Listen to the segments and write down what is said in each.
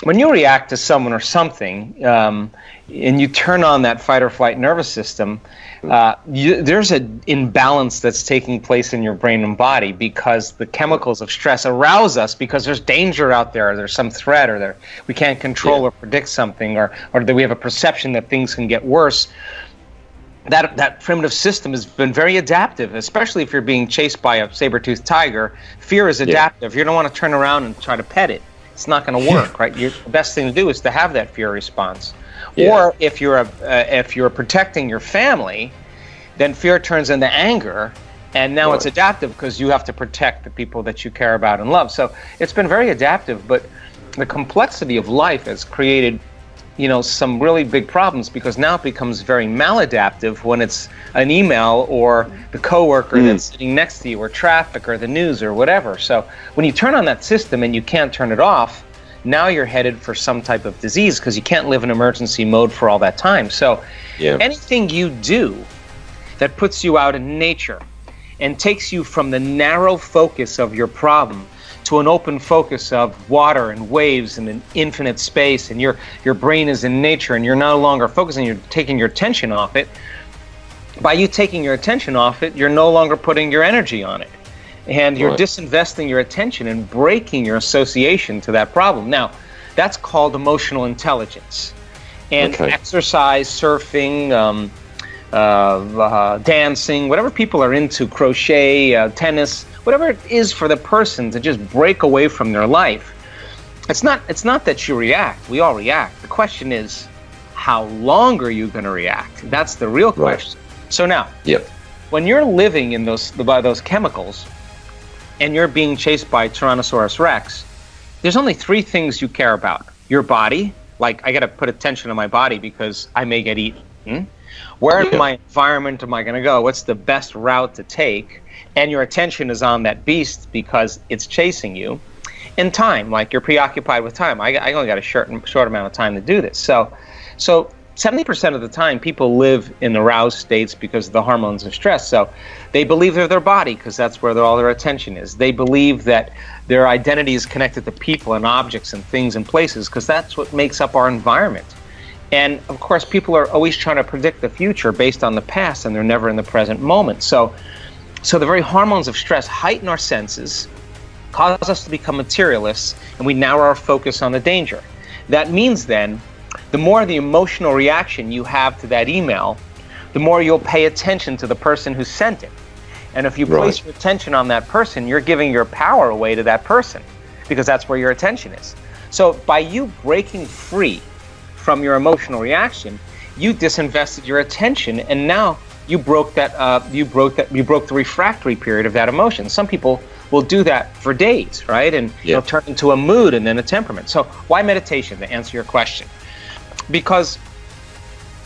When you react to someone or something, and you turn on that fight or flight nervous system, there's an imbalance that's taking place in your brain and body because the chemicals of stress arouse us because there's danger out there, or there's some threat, or we can't control or predict something, or that we have a perception that things can get worse. That primitive system has been very adaptive, especially if you're being chased by a saber-toothed tiger. Fear is adaptive. You don't want to turn around and try to pet it. It's not going to work, right? The best thing to do is to have that fear response. Or if you're protecting your family, then fear turns into anger, and now it's adaptive because you have to protect the people that you care about and love. So it's been very adaptive, but the complexity of life has created, some really big problems, because now it becomes very maladaptive when it's an email or the coworker that's sitting next to you, or traffic, or the news, or whatever. So when you turn on that system and you can't turn it off, now you're headed for some type of disease because you can't live in emergency mode for all that time. So anything you do that puts you out in nature and takes you from the narrow focus of your problem to an open focus of water and waves and an infinite space, and your brain is in nature and you're no longer focusing, you're taking your attention off it. By you taking your attention off it, you're no longer putting your energy on it. And you're disinvesting your attention and breaking your association to that problem. Now, that's called emotional intelligence. And exercise, surfing, dancing, whatever people are into, crochet, tennis, whatever it is for the person to just break away from their life. It's not that you react. We all react. The question is, how long are you going to react? That's the real question. So now, when you're living in by those chemicals, and you're being chased by Tyrannosaurus Rex, there's only three things you care about. Your body, like I got to put attention on my body because I may get eaten. Where in my environment am I going to go? What's the best route to take? And your attention is on that beast because it's chasing you. And time, like you're preoccupied with time. I only got a short amount of time to do this. So 70% of the time, people live in aroused states because of the hormones of stress. So they believe they're their body because that's where all their attention is. They believe that their identity is connected to people and objects and things and places because that's what makes up our environment. And of course, people are always trying to predict the future based on the past, and they're never in the present moment. So the very hormones of stress heighten our senses, cause us to become materialists, and we narrow our focus on the danger. That means then, the more the emotional reaction you have to that email, the more you'll pay attention to the person who sent it. And if you place your attention on that person, you're giving your power away to that person because that's where your attention is. So by you breaking free from your emotional reaction, you disinvested your attention, and now you broke the refractory period of that emotion. Some people will do that for days, right? And it'll turn into a mood and then a temperament. So why meditation, to answer your question? Because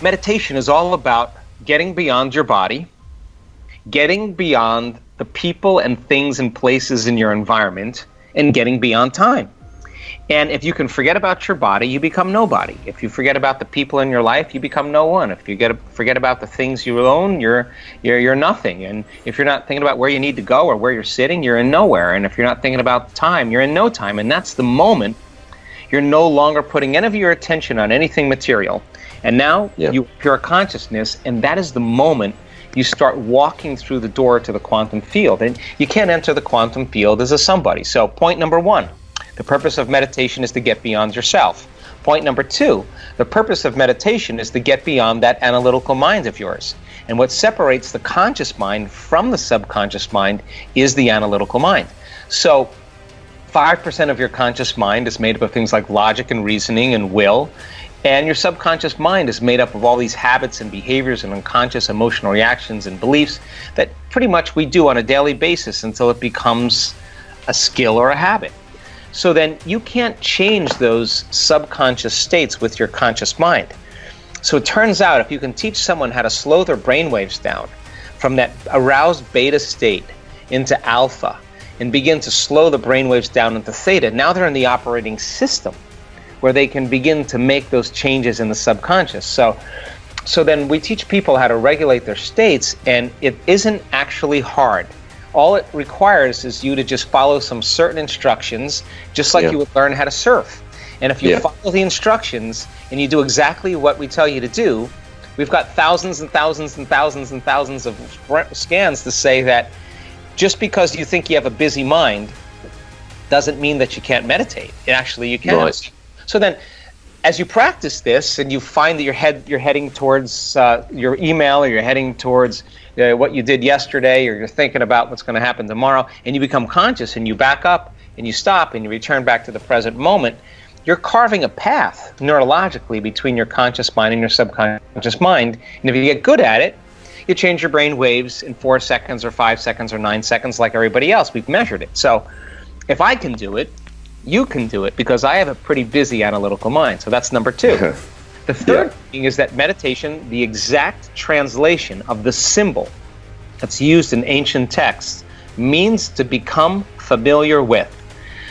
meditation is all about getting beyond your body, getting beyond the people and things and places in your environment, and getting beyond time. And if you can forget about your body, you become nobody. If you forget about the people in your life, you become no one. If you forget about the things you own, you're nothing. And if you're not thinking about where you need to go or where you're sitting, you're in nowhere. And if you're not thinking about time, you're in no time. And that's the moment you're no longer putting any of your attention on anything material. And now you pure consciousness, and that is the moment you start walking through the door to the quantum field. And you can't enter the quantum field as a somebody. So point number one, the purpose of meditation is to get beyond yourself. Point number two, the purpose of meditation is to get beyond that analytical mind of yours. And what separates the conscious mind from the subconscious mind is the analytical mind. So 5% of your conscious mind is made up of things like logic and reasoning and will. And your subconscious mind is made up of all these habits and behaviors and unconscious emotional reactions and beliefs that pretty much we do on a daily basis until it becomes a skill or a habit. So then you can't change those subconscious states with your conscious mind. So it turns out if you can teach someone how to slow their brainwaves down from that aroused beta state into alpha and begin to slow the brainwaves down into theta, now they're in the operating system where they can begin to make those changes in the subconscious. So then we teach people how to regulate their states, and it isn't actually hard. All it requires is you to just follow some certain instructions, just like you would learn how to surf. And if you follow the instructions and you do exactly what we tell you to do, we've got thousands and thousands and thousands and thousands of scans to say that just because you think you have a busy mind doesn't mean that you can't meditate. Actually, you can. Right. So then, as you practice this and you find that you're heading towards your email, or you're heading towards what you did yesterday, or you're thinking about what's going to happen tomorrow, and you become conscious and you back up and you stop and you return back to the present moment, you're carving a path neurologically between your conscious mind and your subconscious mind. And if you get good at it, you change your brain waves in 4 seconds or 5 seconds or 9 seconds like everybody else. We've measured it. So if I can do it, you can do it, because I have a pretty busy analytical mind. So that's number 2. The third thing is that meditation, the exact translation of the symbol that's used in ancient texts, means to become familiar with.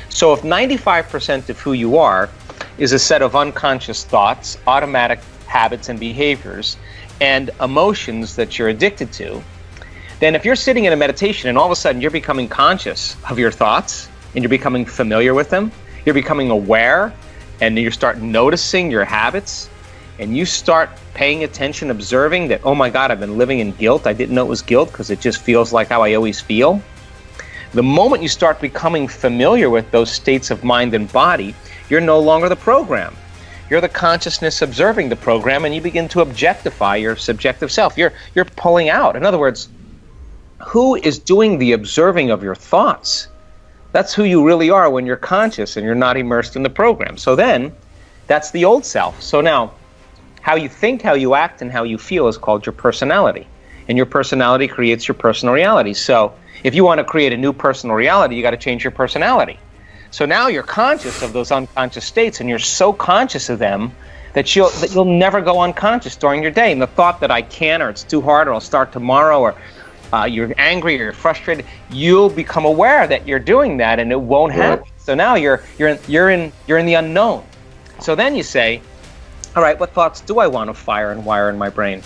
So if 95% of who you are is a set of unconscious thoughts, automatic habits and behaviors, and emotions that you're addicted to, then if you're sitting in a meditation and all of a sudden you're becoming conscious of your thoughts and you're becoming familiar with them, you're becoming aware, and you start noticing your habits, and you start paying attention, observing that, oh my God, I've been living in guilt. I didn't know it was guilt because it just feels like how I always feel. The moment you start becoming familiar with those states of mind and body, you're no longer the program. You're the consciousness observing the program, and you begin to objectify your subjective self. You're pulling out. In other words, who is doing the observing of your thoughts? That's who you really are when you're conscious and you're not immersed in the program. So then, that's the old self. So now, how you think, how you act, and how you feel is called your personality. And your personality creates your personal reality. So if you want to create a new personal reality, you got to change your personality. So now you're conscious of those unconscious states, and you're so conscious of them that you'll never go unconscious during your day. And the thought that I can't, or it's too hard, or I'll start tomorrow, or you're angry or you're frustrated, you'll become aware that you're doing that, and it won't happen. So now you're in the unknown. So then you say, all right, what thoughts do I want to fire and wire in my brain?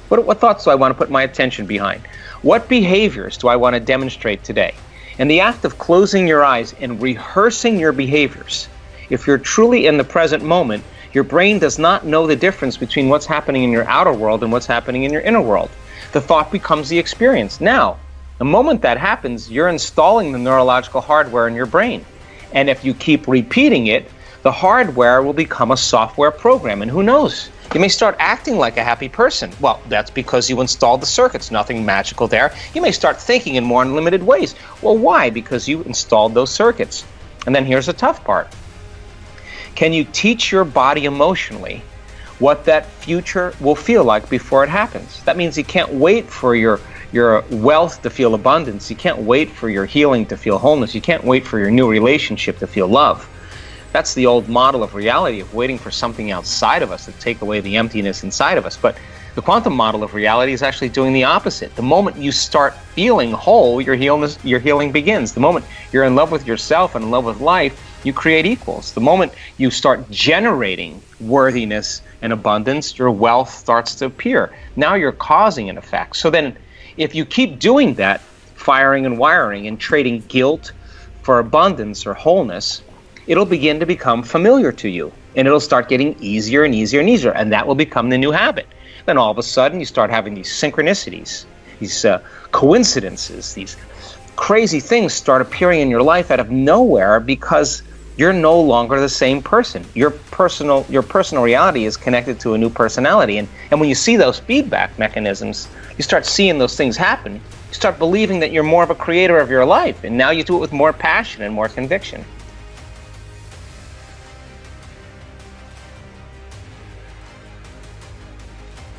What thoughts do I want to put my attention behind? What behaviors do I want to demonstrate today? And the act of closing your eyes and rehearsing your behaviors, if you're truly in the present moment, your brain does not know the difference between what's happening in your outer world and what's happening in your inner world. The thought becomes the experience. Now, the moment that happens, you're installing the neurological hardware in your brain. And if you keep repeating it, the hardware will become a software program. And who knows? You may start acting like a happy person. Well, that's because you installed the circuits. Nothing magical there. You may start thinking in more unlimited ways. Well, why? Because you installed those circuits. And then here's the tough part. Can you teach your body emotionally what that future will feel like before it happens? That means you can't wait for your wealth to feel abundance. You can't wait for your healing to feel wholeness. You can't wait for your new relationship to feel love. That's the old model of reality, of waiting for something outside of us to take away the emptiness inside of us. But the quantum model of reality is actually doing the opposite. The moment you start feeling whole, your healing begins. The moment you're in love with yourself and in love with life, you create equals. The moment you start generating worthiness and abundance, your wealth starts to appear. Now you're causing an effect. So then if you keep doing that, firing and wiring and trading guilt for abundance or wholeness, it'll begin to become familiar to you, and it'll start getting easier and easier and easier, and that will become the new habit. Then all of a sudden you start having these synchronicities, these coincidences, these crazy things start appearing in your life out of nowhere, because you're no longer the same person. Your personal reality is connected to a new personality, and when you see those feedback mechanisms, you start seeing those things happen. You start believing that you're more of a creator of your life, and now you do it with more passion and more conviction.